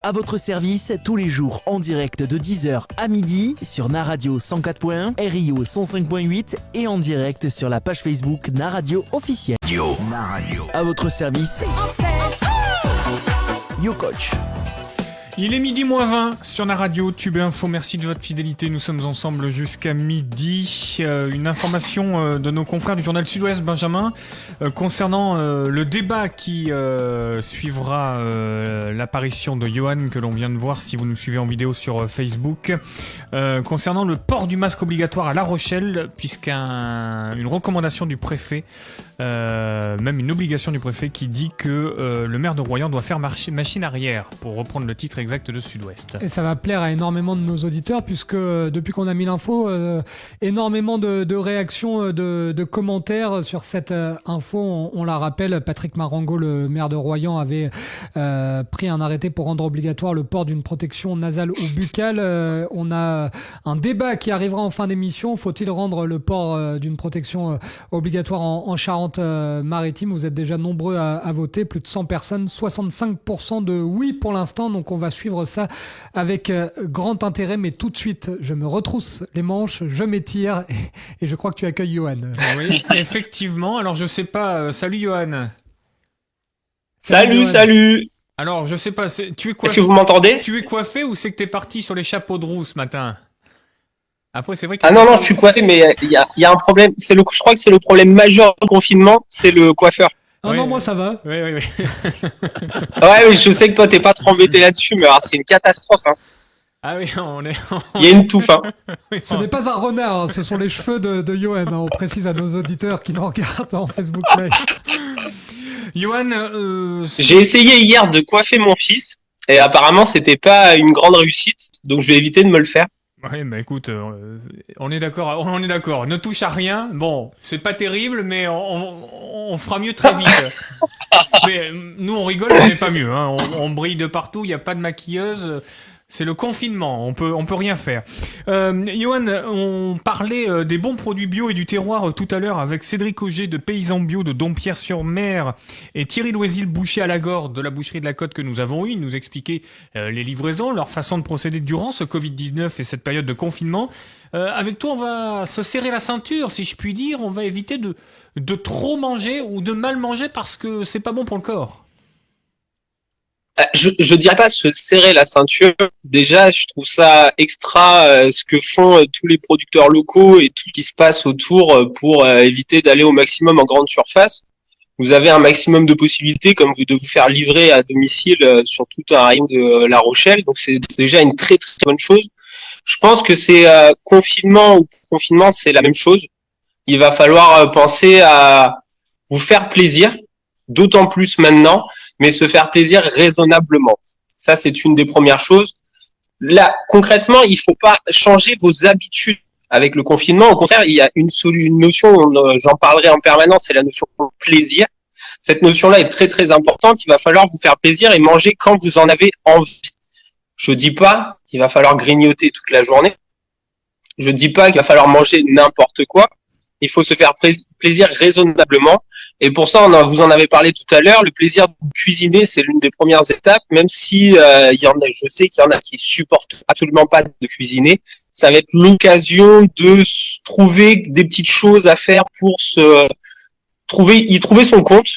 À votre service, tous les jours en direct de 10h à midi sur Naradio 104.1, RIO 105.8 et en direct sur la page Facebook Naradio officielle. Naradio. À votre service, Yo Coach. Il est midi moins 20 sur la radio Tube Info. Merci de votre fidélité. Nous sommes ensemble jusqu'à midi. Une information de nos confrères du journal Sud-Ouest, Benjamin, concernant le débat qui suivra l'apparition de Johan que l'on vient de voir si vous nous suivez en vidéo sur Facebook, concernant le port du masque obligatoire à La Rochelle, puisqu'une recommandation du préfet, même une obligation du préfet qui dit que le maire de Royan doit faire machine arrière, pour reprendre le titre exact de Sud-Ouest. Et ça va plaire à énormément de nos auditeurs, puisque depuis qu'on a mis l'info, énormément de réactions, de commentaires sur cette info. On la rappelle, Patrick Marengo, le maire de Royan, avait pris un arrêté pour rendre obligatoire le port d'une protection nasale ou buccale. On a un débat qui arrivera en fin d'émission. Faut-il rendre le port d'une protection obligatoire en Charente-Maritime? Vous êtes déjà nombreux à voter, plus de 100 personnes, 65% de oui pour l'instant, donc on va suivre ça avec grand intérêt, mais tout de suite, je me retrousse les manches, je m'étire et je crois que tu accueilles Johan. Oui, effectivement. Alors, je sais pas. Salut, Johan. Salut. Alors, je sais pas. Tu es coiffé. Est-ce que vous m'entendez? Tu es coiffé ou c'est que t'es parti sur les chapeaux de roue ce matin? Après, c'est vrai que. Ah non, je suis coiffé, mais il y a un problème. Je crois que c'est le problème majeur du confinement, c'est le coiffeur. Ah oui, non, moi ça va. Oui. Ouais, je sais que toi t'es pas trop embêté là-dessus, mais alors c'est une catastrophe. Hein. Ah oui, Il y a une touffe. Hein. Ce n'est pas un renard, hein, ce sont les cheveux de Johan. Hein, on précise à nos auditeurs qui nous regardent en Facebook Live. Johan, j'ai essayé hier de coiffer mon fils, et apparemment c'était pas une grande réussite, donc je vais éviter de me le faire. Oui, bah écoute, on est d'accord. Ne touche à rien. Bon, c'est pas terrible, mais on fera mieux très vite. Mais nous, on rigole, mais pas mieux. Hein. On brille de partout. Il y a pas de maquilleuse. C'est le confinement. On peut rien faire. Johan, on parlait des bons produits bio et du terroir tout à l'heure avec Cédric Auger de Paysans Bio de Dompierre-sur-Mer et Thierry Loisil, boucher à la Gorde de la boucherie de la Côte que nous avons eu. Ils nous expliquaient les livraisons, leur façon de procéder durant ce Covid-19 et cette période de confinement. Avec toi, on va se serrer la ceinture, si je puis dire. On va éviter de trop manger ou de mal manger parce que c'est pas bon pour le corps. Je dirais pas se serrer la ceinture. Déjà, je trouve ça extra ce que font tous les producteurs locaux et tout ce qui se passe autour pour éviter d'aller au maximum en grande surface. Vous avez un maximum de possibilités, comme de vous faire livrer à domicile sur tout un rayon de La Rochelle. Donc c'est déjà une très très bonne chose. Je pense que c'est confinement ou confinement, c'est la même chose. Il va falloir penser à vous faire plaisir, d'autant plus maintenant, mais se faire plaisir raisonnablement. Ça, c'est une des premières choses. Là, concrètement, il faut pas changer vos habitudes avec le confinement. Au contraire, il y a une notion, j'en parlerai en permanence, c'est la notion de plaisir. Cette notion-là est très, très importante. Il va falloir vous faire plaisir et manger quand vous en avez envie. Je dis pas qu'il va falloir grignoter toute la journée. Je dis pas qu'il va falloir manger n'importe quoi. Il faut se faire plaisir raisonnablement. Et pour ça, vous en avez parlé tout à l'heure, le plaisir de cuisiner, c'est l'une des premières étapes, même si je sais qu'il y en a qui supportent absolument pas de cuisiner. Ça va être l'occasion de trouver des petites choses à faire pour y trouver son compte,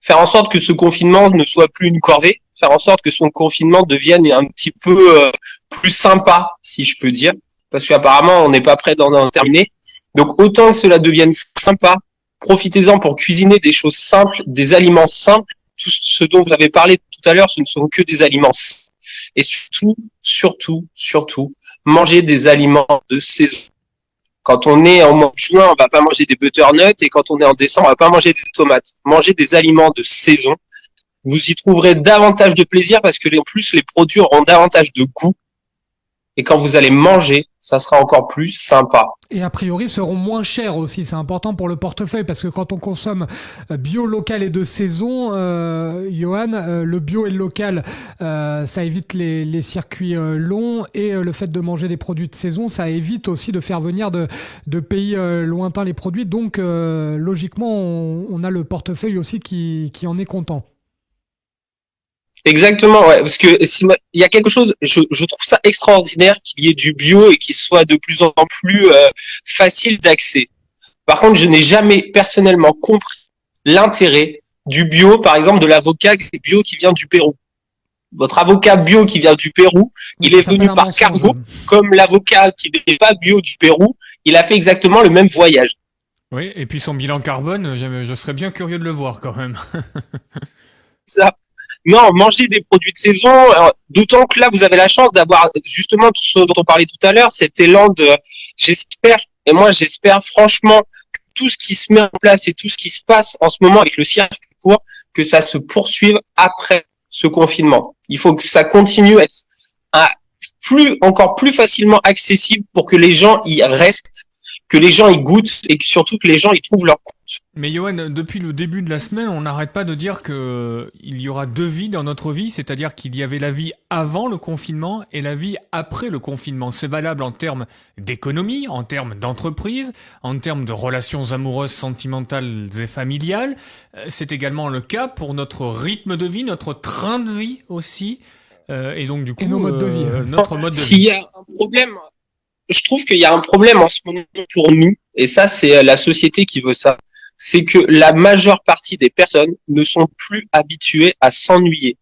faire en sorte que ce confinement ne soit plus une corvée, faire en sorte que son confinement devienne un petit peu plus sympa, si je peux dire, parce qu'apparemment, on n'est pas prêt d'en terminer. Donc, autant que cela devienne sympa, profitez-en pour cuisiner des choses simples, des aliments simples. Tout ce dont vous avez parlé tout à l'heure, ce ne sont que des aliments simples. Et surtout, mangez des aliments de saison. Quand on est en mois de juin, on va pas manger des butternuts, et quand on est en décembre, on va pas manger des tomates. Mangez des aliments de saison. Vous y trouverez davantage de plaisir parce que en plus, les produits auront davantage de goût. Et quand vous allez manger, ça sera encore plus sympa. Et a priori, seront moins chers aussi. C'est important pour le portefeuille parce que quand on consomme bio, local et de saison, Johan, le bio et le local, ça évite les circuits longs et le fait de manger des produits de saison, ça évite aussi de faire venir de pays lointains les produits. Donc, logiquement, on a le portefeuille aussi qui en est content. Exactement, ouais, parce que il y a quelque chose, je trouve ça extraordinaire qu'il y ait du bio et qu'il soit de plus en plus facile d'accès. Par contre, je n'ai jamais personnellement compris l'intérêt du bio, par exemple de l'avocat bio qui vient du Pérou. Votre avocat bio qui vient du Pérou, il est venu par cargo, comme l'avocat qui n'est pas bio du Pérou, il a fait exactement le même voyage. Oui, et puis son bilan carbone, je serais bien curieux de le voir quand même. Ça. Non, manger des produits de saison, d'autant que là, vous avez la chance d'avoir justement tout ce dont on parlait tout à l'heure, cet élan de, j'espère franchement que tout ce qui se met en place et tout ce qui se passe en ce moment avec le circuit court, que ça se poursuive après ce confinement. Il faut que ça continue à être encore plus facilement accessible pour que les gens y restent, que les gens y goûtent et surtout que les gens y trouvent leur compte. Mais Johan, depuis le début de la semaine, on n'arrête pas de dire que il y aura deux vies dans notre vie, c'est-à-dire qu'il y avait la vie avant le confinement et la vie après le confinement. C'est valable en termes d'économie, en termes d'entreprise, en termes de relations amoureuses, sentimentales et familiales. C'est également le cas pour notre rythme de vie, notre train de vie aussi. Et donc du coup, nos modes de vie. Notre mode de vie. S'il y a un problème, je trouve qu'il y a un problème en ce moment pour nous, et ça c'est la société qui veut ça, c'est que la majeure partie des personnes ne sont plus habituées à s'ennuyer.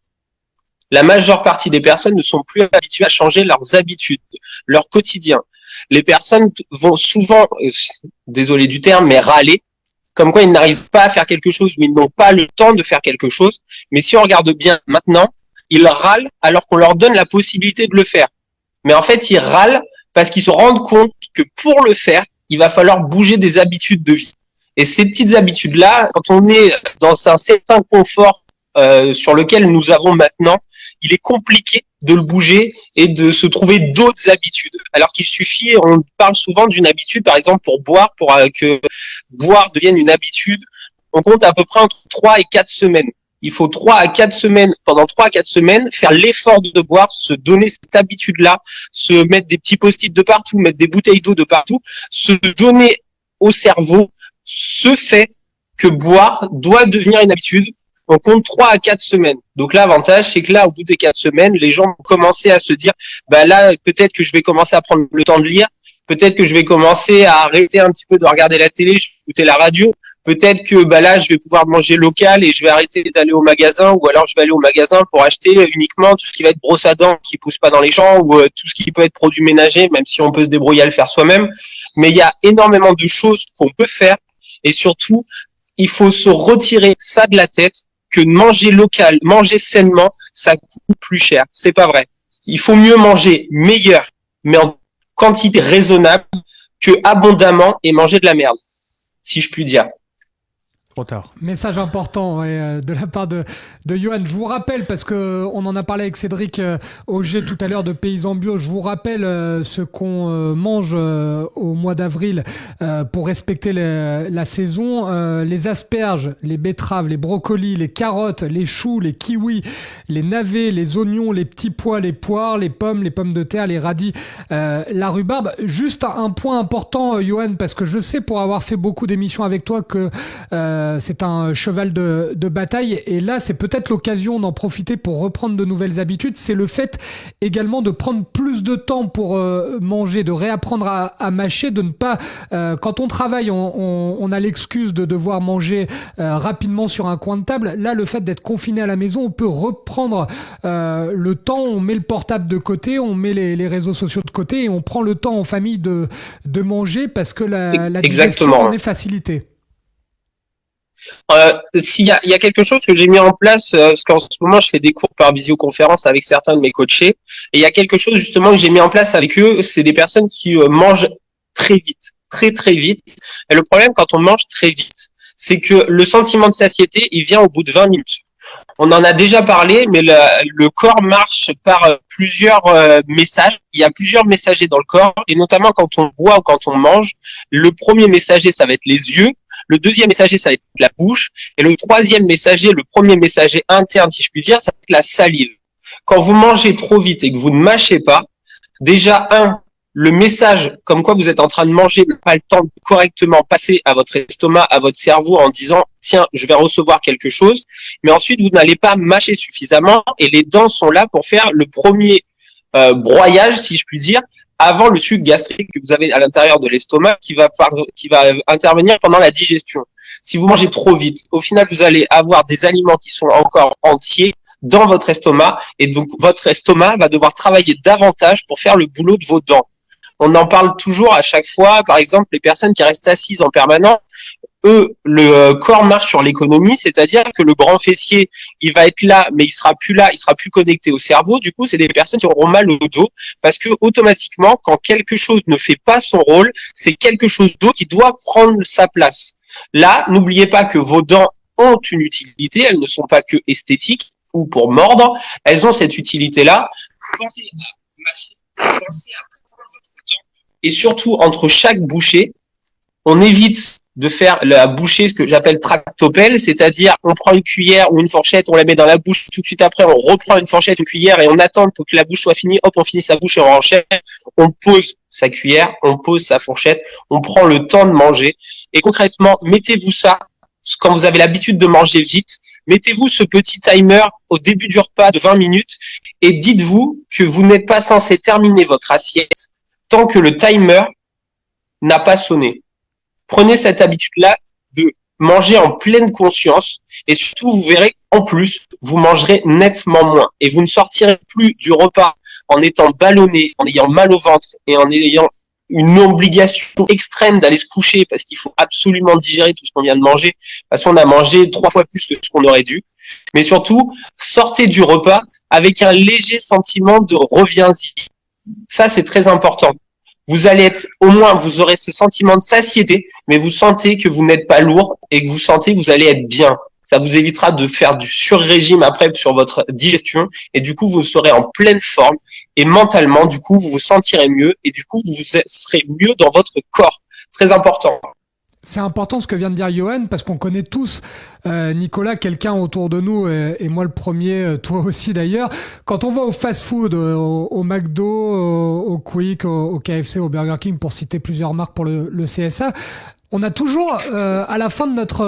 La majeure partie des personnes ne sont plus habituées à changer leurs habitudes, leur quotidien. Les personnes vont souvent, désolé du terme, mais râler, comme quoi ils n'arrivent pas à faire quelque chose, mais ils n'ont pas le temps de faire quelque chose. Mais si on regarde bien maintenant, ils râlent alors qu'on leur donne la possibilité de le faire. Mais en fait, ils râlent parce qu'ils se rendent compte que pour le faire, il va falloir bouger des habitudes de vie. Et ces petites habitudes-là, quand on est dans un certain confort sur lequel nous avons maintenant, il est compliqué de le bouger et de se trouver d'autres habitudes. Alors qu'il suffit, on parle souvent d'une habitude, par exemple pour boire, pour que boire devienne une habitude, on compte à peu près entre 3 et 4 semaines. Il faut 3 à 4 semaines, pendant 3 à 4 semaines, faire l'effort de boire, se donner cette habitude-là, se mettre des petits post-it de partout, mettre des bouteilles d'eau de partout, se donner au cerveau ce fait que boire doit devenir une habitude. On compte 3 à 4 semaines. Donc l'avantage, c'est que là, au bout des 4 semaines, les gens vont commencer à se dire, bah là, peut-être que je vais commencer à prendre le temps de lire, peut-être que je vais commencer à arrêter un petit peu de regarder la télé, je vais écouter la radio, peut-être que bah là, je vais pouvoir manger local et je vais arrêter d'aller au magasin, ou alors je vais aller au magasin pour acheter uniquement tout ce qui va être brosse à dents qui pousse pas dans les champs, ou tout ce qui peut être produit ménager, même si on peut se débrouiller à le faire soi-même. Mais il y a énormément de choses qu'on peut faire. Et surtout, il faut se retirer ça de la tête que manger local, manger sainement, ça coûte plus cher. C'est pas vrai. Il faut mieux manger meilleur, mais en quantité raisonnable, que abondamment et manger de la merde, si je puis dire. Trop tard. Message important de la part de Johan. Je vous rappelle, parce que on en a parlé avec Cédric Auger tout à l'heure de Paysans Bio, je vous rappelle ce qu'on mange au mois d'avril pour respecter la saison. Les asperges, les betteraves, les brocolis, les carottes, les choux, les kiwis, les navets, les oignons, les petits pois, les poires, les pommes de terre, les radis, la rhubarbe. Juste un point important, Johan, parce que je sais pour avoir fait beaucoup d'émissions avec toi que c'est un cheval de bataille, et là c'est peut-être l'occasion d'en profiter pour reprendre de nouvelles habitudes. C'est le fait également de prendre plus de temps pour manger, de réapprendre à mâcher, de ne pas quand on travaille on a l'excuse de devoir manger rapidement sur un coin de table. Là, le fait d'être confiné à la maison, on peut reprendre le temps, on met le portable de côté, on met les réseaux sociaux de côté et on prend le temps en famille de manger, parce que la digestion en est facilitée. S'il y a quelque chose que j'ai mis en place, parce qu'en ce moment je fais des cours par visioconférence avec certains de mes coachés, et il y a quelque chose justement que j'ai mis en place avec eux, c'est des personnes qui mangent très vite, très très vite. Et le problème quand on mange très vite, c'est que le sentiment de satiété, il vient au bout de 20 minutes. On en a déjà parlé, mais le corps marche par plusieurs messages. Il y a plusieurs messagers dans le corps, et notamment quand on boit ou quand on mange, le premier messager, ça va être les yeux. Le deuxième messager, ça va être la bouche. Et le troisième messager, le premier messager interne, si je puis dire, ça va être la salive. Quand vous mangez trop vite et que vous ne mâchez pas, déjà, le message comme quoi vous êtes en train de manger n'a pas le temps de correctement passer à votre estomac, à votre cerveau en disant tiens, je vais recevoir quelque chose, mais ensuite vous n'allez pas mâcher suffisamment et les dents sont là pour faire le premier broyage, si je puis dire, avant le suc gastrique que vous avez à l'intérieur de l'estomac qui va intervenir pendant la digestion. Si vous mangez trop vite, au final vous allez avoir des aliments qui sont encore entiers dans votre estomac et donc votre estomac va devoir travailler davantage pour faire le boulot de vos dents. On en parle toujours à chaque fois, par exemple, les personnes qui restent assises en permanence, eux, le corps marche sur l'économie, c'est-à-dire que le grand fessier, il va être là, mais il sera plus connecté au cerveau. Du coup, c'est des personnes qui auront mal au dos parce que automatiquement, quand quelque chose ne fait pas son rôle, c'est quelque chose d'autre qui doit prendre sa place. Là, n'oubliez pas que vos dents ont une utilité, elles ne sont pas que esthétiques ou pour mordre, elles ont cette utilité-là. Pensez à mâcher, pensez à prendre votre temps et surtout entre chaque bouchée, on évite de faire la bouchée, ce que j'appelle tractopelle, c'est-à-dire on prend une cuillère ou une fourchette, on la met dans la bouche, tout de suite après on reprend une fourchette, une cuillère et on attend pour que la bouche soit finie, hop on finit sa bouche et on enchaîne, on pose sa cuillère, on pose sa fourchette, on prend le temps de manger et concrètement mettez-vous ça quand vous avez l'habitude de manger vite, mettez-vous ce petit timer au début du repas de 20 minutes et dites-vous que vous n'êtes pas censé terminer votre assiette tant que le timer n'a pas sonné. Prenez cette habitude-là de manger en pleine conscience et surtout, vous verrez, en plus, vous mangerez nettement moins et vous ne sortirez plus du repas en étant ballonné, en ayant mal au ventre et en ayant une obligation extrême d'aller se coucher parce qu'il faut absolument digérer tout ce qu'on vient de manger parce qu'on a mangé 3 fois plus que ce qu'on aurait dû. Mais surtout, sortez du repas avec un léger sentiment de reviens-y. Ça, c'est très important. Vous allez être, au moins, vous aurez ce sentiment de satiété, mais vous sentez que vous n'êtes pas lourd et que vous sentez que vous allez être bien. Ça vous évitera de faire du sur-régime après sur votre digestion et du coup, vous serez en pleine forme et mentalement, du coup, vous vous sentirez mieux et du coup, vous serez mieux dans votre corps. Très important. C'est important ce que vient de dire Johan parce qu'on connaît tous, Nicolas, quelqu'un autour de nous et moi le premier, toi aussi d'ailleurs. Quand on va au fast-food, au McDo, au Quick, au KFC, au Burger King, pour citer plusieurs marques pour le CSA, on a toujours, à la fin de notre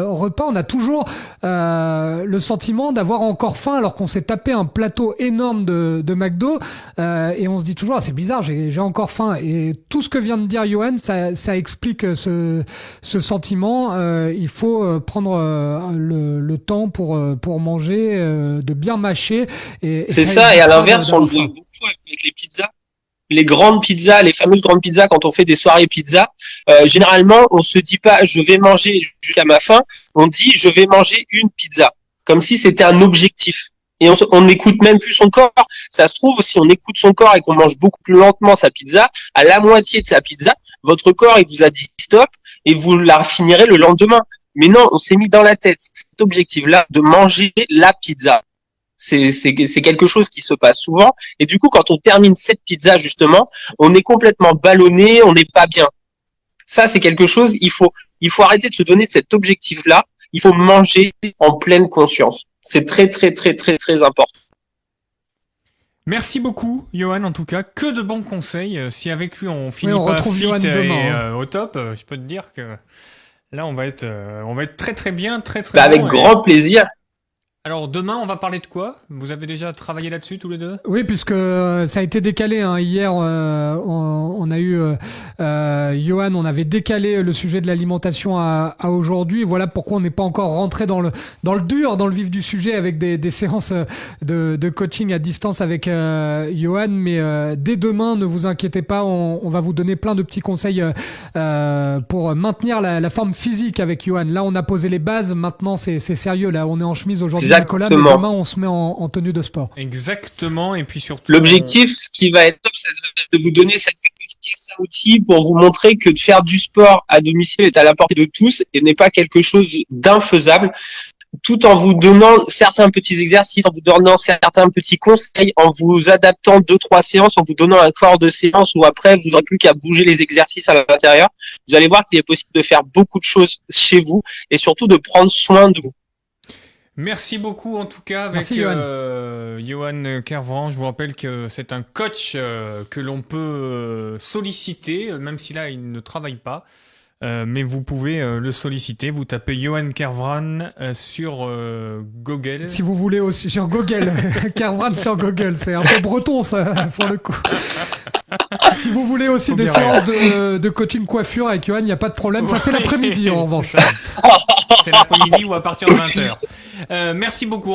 repas, on a toujours le sentiment d'avoir encore faim alors qu'on s'est tapé un plateau énorme de McDo et on se dit toujours, ah, c'est bizarre, j'ai encore faim. Et tout ce que vient de dire Johan, ça explique ce sentiment. Il faut prendre le temps pour manger, de bien mâcher. C'est ça, et à l'inverse, on le voit beaucoup avec les pizzas. Les grandes pizzas, les fameuses grandes pizzas, quand on fait des soirées pizza, généralement, on se dit pas je vais manger jusqu'à ma faim, on dit je vais manger une pizza, comme si c'était un objectif. Et on n'écoute même plus son corps. Ça se trouve, si on écoute son corps et qu'on mange beaucoup plus lentement sa pizza, à la moitié de sa pizza, votre corps, il vous a dit stop et vous la finirez le lendemain. Mais non, on s'est mis dans la tête cet objectif-là de manger la pizza. C'est quelque chose qui se passe souvent. Et du coup, quand on termine cette pizza, justement, on est complètement ballonné, on n'est pas bien. Ça, c'est quelque chose, il faut arrêter de se donner cet objectif-là. Il faut manger en pleine conscience. C'est très, très, très, très, très important. Merci beaucoup, Johan, en tout cas. Que de bons conseils. Si avec lui, on finit on pas retrouve fit Johan demain, et au top, je peux te dire que là, on va être très, très bien, très, très Avec bon, grand plaisir. Alors demain, on va parler de quoi ? Vous avez déjà travaillé là-dessus tous les deux ? Oui, puisque ça a été décalé. Hier, on a eu Johan, on avait décalé le sujet de l'alimentation à aujourd'hui. Voilà pourquoi on n'est pas encore rentré dans le dur, dans le vif du sujet avec des séances de coaching à distance avec Johan. Mais dès demain, ne vous inquiétez pas, on va vous donner plein de petits conseils pour maintenir la forme physique avec Johan. Là, on a posé les bases. Maintenant, c'est sérieux. Là, on est en chemise aujourd'hui. Nicolas, mais demain on se met en tenue de sport. Exactement, et puis surtout... L'objectif, ce qui va être top, c'est de vous donner cette caisse à outils pour vous montrer que de faire du sport à domicile est à la portée de tous et n'est pas quelque chose d'infaisable, tout en vous donnant certains petits exercices, en vous donnant certains petits conseils, en vous adaptant 2-3 séances, en vous donnant un corps de séance où après, vous n'aurez plus qu'à bouger les exercices à l'intérieur. Vous allez voir qu'il est possible de faire beaucoup de choses chez vous et surtout de prendre soin de vous. Merci beaucoup en tout cas avec Merci, Johan Kervran. Je vous rappelle que c'est un coach que l'on peut solliciter, même si là il ne travaille pas. Mais vous pouvez le solliciter. Vous tapez Johan Kervran sur Google. Si vous voulez aussi, sur Google. Kervran sur Google. C'est un peu breton, ça, pour le coup. Si vous voulez aussi des séances de coaching coiffure avec Johan, il n'y a pas de problème. Ça, c'est l'après-midi, en revanche. C'est l'après-midi ou à partir de 20h. Merci beaucoup.